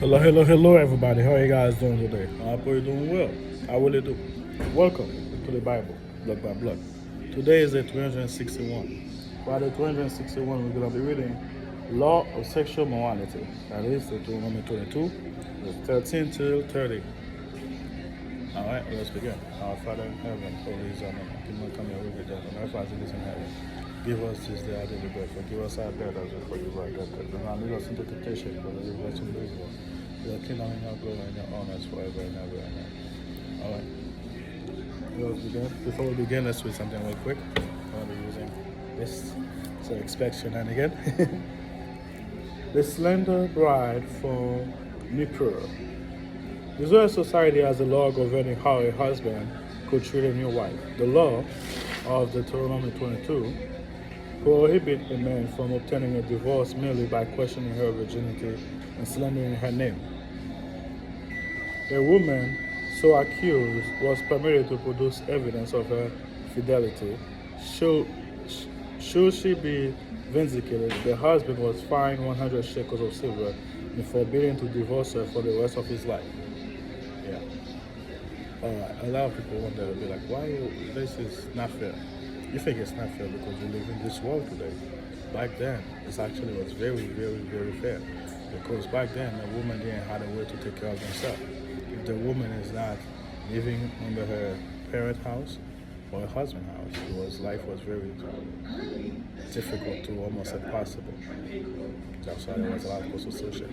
Hello, hello, hello, everybody. How are you guys doing today? I hope you're doing well. I really do. Welcome to the Bible, block by block. Today is the 261. For the 261, we're going to be reading Law of Sexual Morality. That is the Deuteronomy 22, verse 13 till 30. All right, let's begin. Our Father in heaven, holy is your name. Kingdom come, your will be done on earth as it is in heaven. Give us this day our daily bread. Forgive us our debt as we forgive our debtors. Do not lead us into temptation, but deliver us from evil. Your kingdom and your glory and your honor is forever and ever and ever. All right, let's begin. Before we begin, let's read something real quick. I'll be using this, so expect shenanigan. The slender bride from Nippur. Israel society has a law governing how a husband could treat a new wife. The law of Deuteronomy 22 prohibits a man from obtaining a divorce merely by questioning her virginity and slandering her name. A woman so accused was permitted to produce evidence of her fidelity. Should, should she be vindicated, the husband was fined 100 shekels of silver and forbidden to divorce her for the rest of his life. Yeah. A lot of people wonder, they'll be like, why this is not fair? You think it's not fair because we live in this world today. Back then, it actually was very, very, very fair. Because back then, a woman didn't have a way to take care of themselves. If the woman is not living under her parent house or her husband house, life was very difficult to almost impossible. That's why there was a lot of prostitution.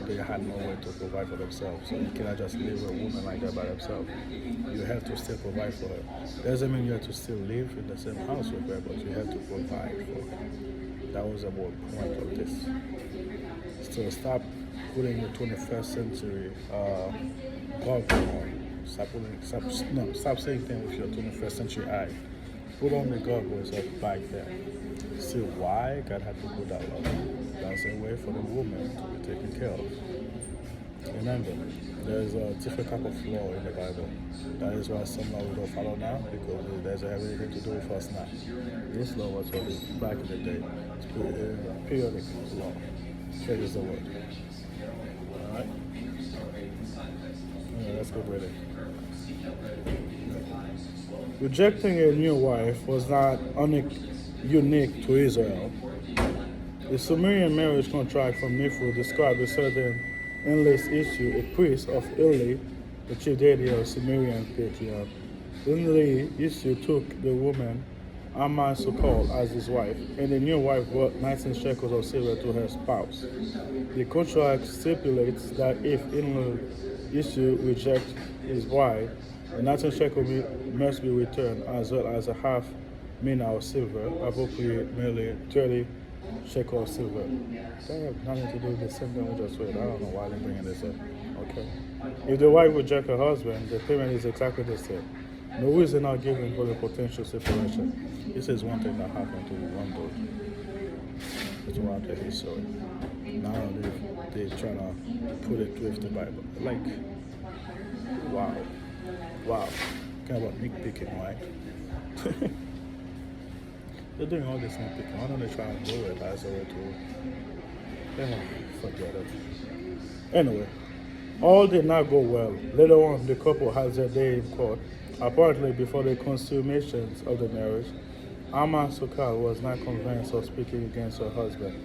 They had no way to provide for themselves. So you cannot just leave a woman like that by themselves. You have to still provide for her. Doesn't mean you have to still live in the same house with her, but you have to provide for her. That was the whole point of this. So stop putting the 21st century goggle on. Stop saying things with your 21st century eye. Put on the goggles of back then. See why God had to put that law. That's a way for the woman to be taken care of. Remember, there's a different type of law in the Bible. That is why some law we don't follow now, because it doesn't have anything to do with us now. This law was for back in the day. It's periodic law. That is the word. Alright? Yeah, let's go with it. Rejecting a new wife was not unique to Israel. The Sumerian marriage contract from Nephru described a certain endless issue. A priest of Ili, the chief deity of Sumerian patriarch, Enlil issue took the woman Aman Sokol as his wife, and the new wife brought 19 shekels of silver to her spouse. The contract stipulates that if Enlil issue rejects his wife, the 19 shekel must be returned, as well as a half mina of silver, appropriate merely 30 shekel of silver. That have nothing to do with the same thing we just read. I don't know why they're bringing this up. Okay. If the wife rejects her husband, the payment is exactly the same. No reason are given for the potential separation. This is one thing that happened to one dude throughout the history. Now they're trying to put it with the Bible. Like, wow. Wow. Kind of nitpicking, right? They're doing all this nitpicking. Why don't they try and do it as a way to forget it? Anyway, all did not go well. Later on, the couple has their day in court. Apparently, before the consummation of the marriage, Amma Sokal was not convinced of speaking against her husband,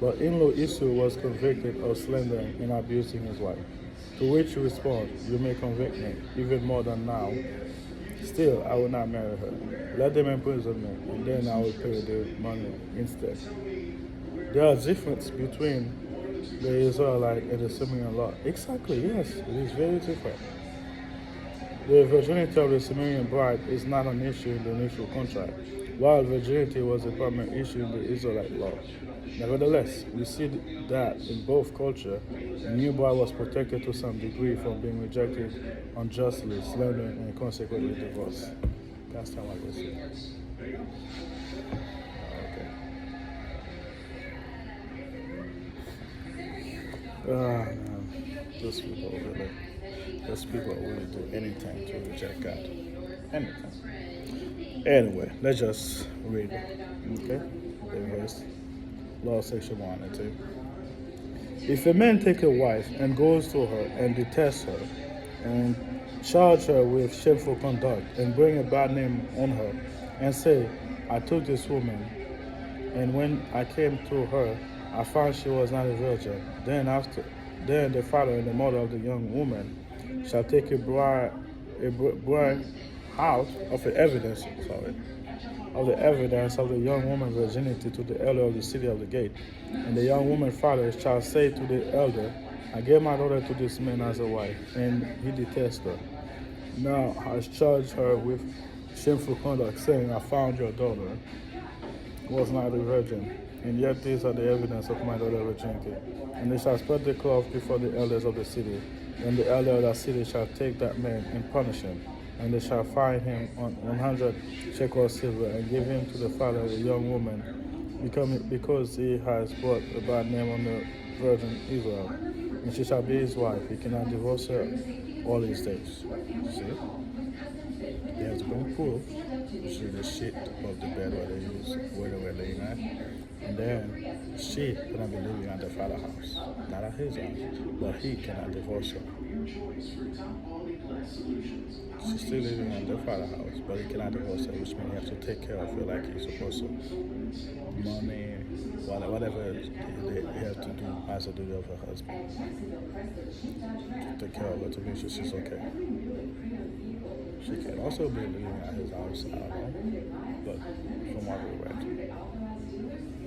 but in-law Isu was convicted of slandering and abusing his wife. To which he responds, "You may convict me, even more than now. Still, I will not marry her. Let them imprison me, and then I will pay the money instead." There are differences between the Israelite and the Sumerian law. Exactly, yes, it is very different. The virginity of the Sumerian bride is not an issue in the initial contract, while virginity was a permanent issue in the Israelite law. Nevertheless, we see that in both cultures, the new bride was protected to some degree from being rejected unjustly, slandered, and consequently divorced. That's not what we see. Okay. Man. Those people will do anything to reject God. Anything. Anyway, let's just read it. Okay? The verse. Law section 1 and 2. If a man take a wife and goes to her and detests her and charge her with shameful conduct and bring a bad name on her and say, I took this woman and when I came to her, I found she was not a virgin. Then the father and the mother of the young woman shall take a bride out of the evidence, of the evidence of the young woman's virginity to the elder of the city of the gate. And the young woman's father shall say to the elder, I gave my daughter to this man as a wife, and he detests her. Now has charged her with shameful conduct, saying, I found your daughter was not a virgin, and yet these are the evidence of my daughter's virginity. And they shall spread the cloth before the elders of the city. And the elder of that city shall take that man and punish him. And they shall fine him on 100 shekels silver, and give him to the father of the young woman, because he has brought a bad name on the virgin Israel. And she shall be his wife. He cannot divorce her all his days. See? He has been proof. You see the shit of the bed where they use, where they were laying at. And then she cannot be living at the father's house. Not at his house. But he cannot divorce her. She's still living at the father's house, but he cannot divorce her, which means he has to take care of her like he's supposed to. Money, whatever they have to do as a duty of her husband. To take care of her, to make sure she's okay. She can also be living at his house, I don't know, but from what we read,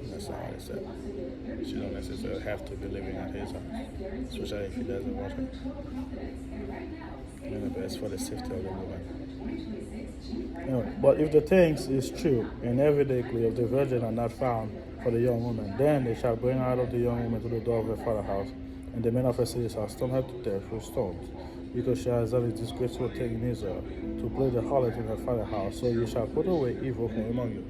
that's not what it said. She don't necessarily have to be living at his house, especially if he doesn't want her. But it's for the safety of the woman. Anyway, but if the things is true, and evidently if the virgin are not found for the young woman, then they shall bring out of the young woman to the door of her father's house, and the men of her city shall stone her to death with stones, because she has done a disgraceful thing in Israel, to play the harlot in her father's house. So you shall put away evil from among you.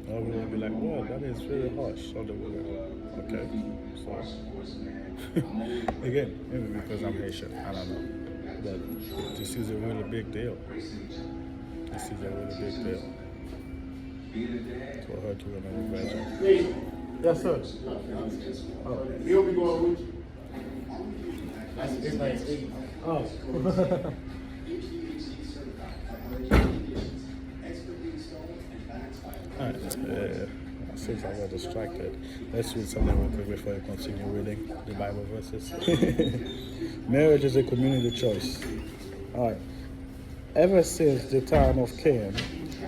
And we will be like, well, that is very harsh on the woman. Okay, so again, maybe because I'm Haitian, I don't know. But this is a really big deal. This is a really big deal. For her to remain a virgin. Yes, sir. He'll be going with you. It's like 8. Oh. Alright, since I got distracted, let's read something real quick before we continue reading the Bible verses. Marriage is a community choice. Alright. Ever since the time of Cain,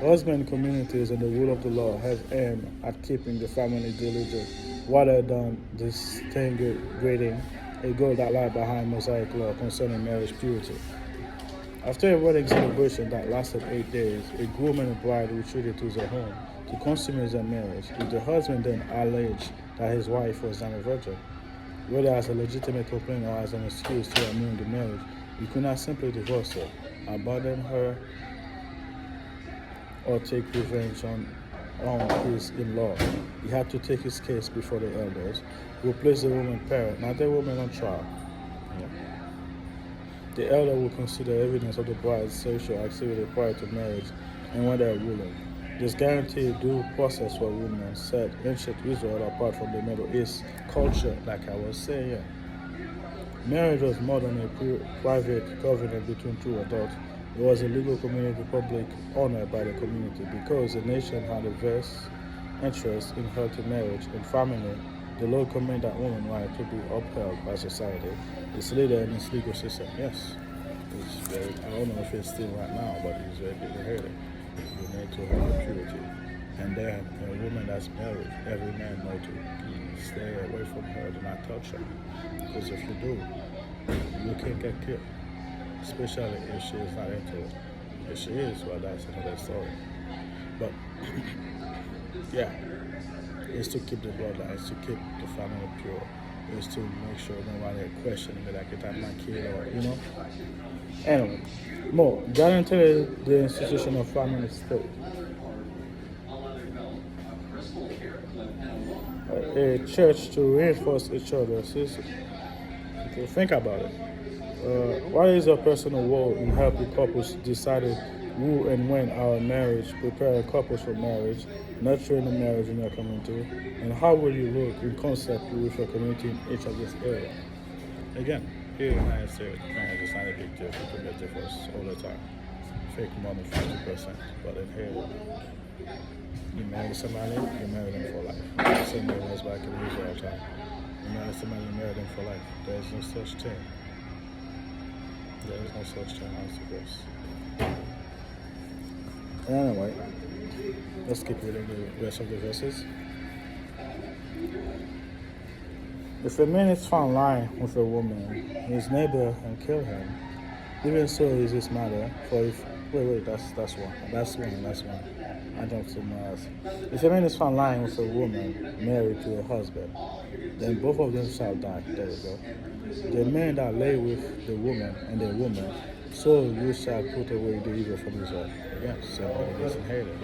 husband communities and the rule of the law have aimed at keeping the family diligent rather than distinguishing a goal that lies behind Mosaic law concerning marriage purity. After a wedding celebration that lasted 8 days, a groom and a bride retreated to their home to consummate their marriage. If the husband then alleged that his wife was not a virgin, whether as a legitimate complaint or as an excuse to annul the marriage, he could not simply divorce her, abandon her, or take revenge on his in-law. He had to take his case before the elders, who placed the woman parent, not the woman on trial. The elder will consider evidence of the bride's sexual activity prior to marriage and when they are ruling. This guaranteed due process for women set ancient Israel apart from the Middle East culture, like I was saying. Marriage was more than a private covenant between two adults. It was a legal community public honored by the community because the nation had a vested interest in healthy marriage and family. The law commanded that women's right to be upheld by society, its leader and its legal system. Yes, it's very, I don't know if it's still right now, but it's very big inherited. You need to have purity. And then a woman that's married, every man knows to stay away from her, do not touch her. Because if you do, you can get killed. Especially if she is not into it. If she is, well, that's another story. But yeah, it's to keep the bloodline, it's to keep the family pure, it's to make sure nobody questioning me like if I'm my kid or, you know. Anyway, more guarantee the institution of family state. A church to reinforce each other. Okay, think about it. What is your personal role in helping couples decide who and when our marriage, prepare couples for marriage, nurturing the marriage in your community, and how will you look in concept with your community in each of these areas? Again, here in the United States, marriage is not a big deal. People get divorced all the time. Fake more than 50%. But in here, you marry somebody, you marry them for life. Same way was back in Israel time. You marry somebody, you marry them for life. There is no such thing. There is no such thing as divorce. Anyway, let's keep reading the rest of the verses. If a man is found lying with a woman, his neighbor, and kill him, even so is his mother. For if that's one. I jumped to my ass. If a man is found lying with a woman married to a husband, then both of them shall die. There we go. The man that lay with the woman and the woman, so you shall put away the evil from his wife. Again, so it is inherited.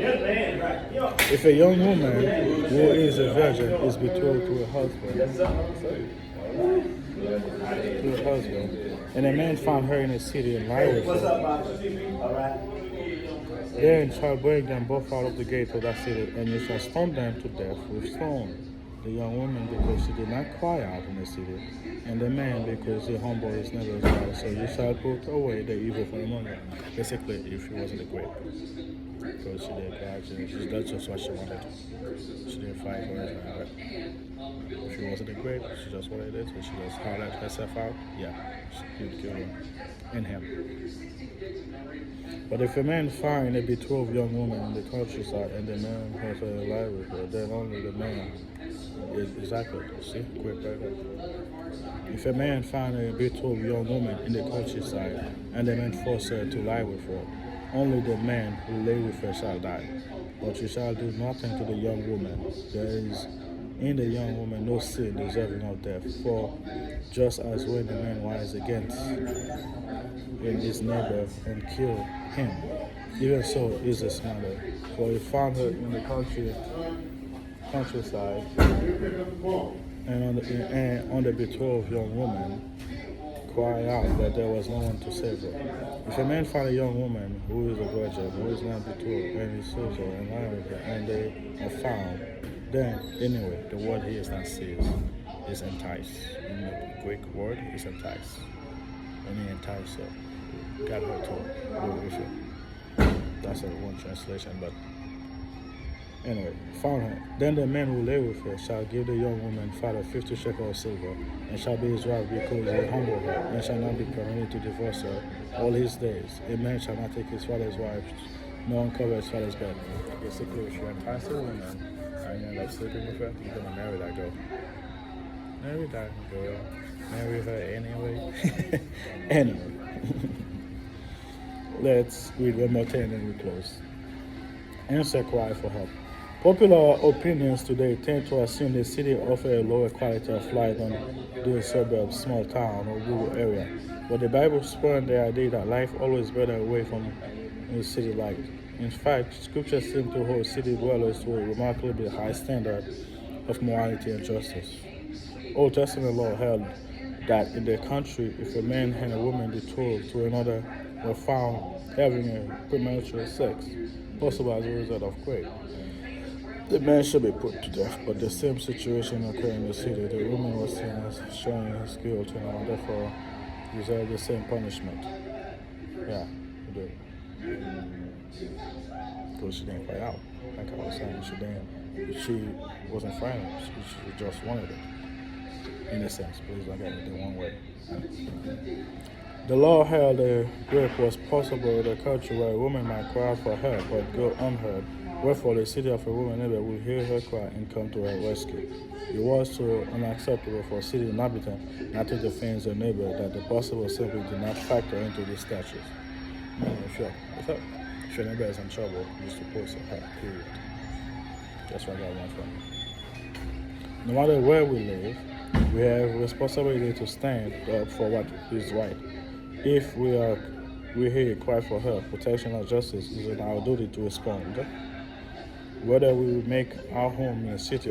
If a young woman who is a virgin is betrothed to a husband, and a man found her in a city and lie with her, then shall bring them both out of the gate of that city, and you shall stone them to death with stone. The young woman because she did not cry out in the city, and the man because he humbled his neighbor's wife. So you shall put away the evil from among you. Basically, if she wasn't a grape, because she didn't cry, that's just what she wanted. She didn't fight for it. If she wasn't a grape, she just wanted it, so she just hollered herself out. Yeah, she could kill him and him. But if a man find a betrothed young woman in the countryside and the man has a lie with her, then only the man is exactly. See, quick right there. If a man find a betrothed young woman in the countryside and the man force her to lie with her, only the man who lay with her shall die. But you shall do nothing to the young woman. There is in the young woman no sin deserving of death. For just as when the man lies against his neighbor and kill him, even so is his mother. For he found her in the countryside and on the betrothed young woman cry out that there was no one to save her. If a man find a young woman who is a virgin, who is not betrothed, and he serves her and lies with her, and they are found, then anyway, the word here is not seized, is entice. In the Greek word is entice. And he enticed her, got her to do with it. That's a one translation, but anyway, found her. Then the man who lay with her shall give the young woman father 50 shekels of silver, and shall be his wife because he humbled her, and shall not be permitted to divorce her all his days. A man shall not take his father's wife, nor uncover his father's bed. Basically, if you entice a woman and you end up sleeping with her, you're gonna marry that girl. Marry that girl. Marry her anyway. Anyway. Let's read one more thing and then we close. Answer cry for help. Popular opinions today tend to assume the city offers a lower quality of life than the suburbs, small town, or rural area. But the Bible spurns the idea that life always better away from a city life. In fact, Scripture seems to hold city dwellers to a remarkably high standard of morality and justice. Old Testament law held that in the country, if a man and a woman betrothed to another were found having a premarital sex, possible as a result of rape, the man should be put to death. But the same situation occurred in the city. The woman was seen as showing his guilt and therefore deserved the same punishment. Yeah, he did. Because she didn't cry out. Like I was saying, she wasn't frightened. She just wanted it. In a sense, please don't get me the one way. The law held a rape was possible in a country where a woman might cry for help but go unheard. Wherefore, the city of a woman neighbor would hear her cry and come to her rescue. It was so unacceptable for city inhabitants not to defend their neighbor that the possible simply did not factor into the statutes. If your neighbor is in trouble, you're supposed to help, period. That's what God wants from you. No matter where we live, we have a responsibility to stand up for what is right. If we hear a cry for help, protection, or justice, it is our duty to respond. Whether we make our home in a city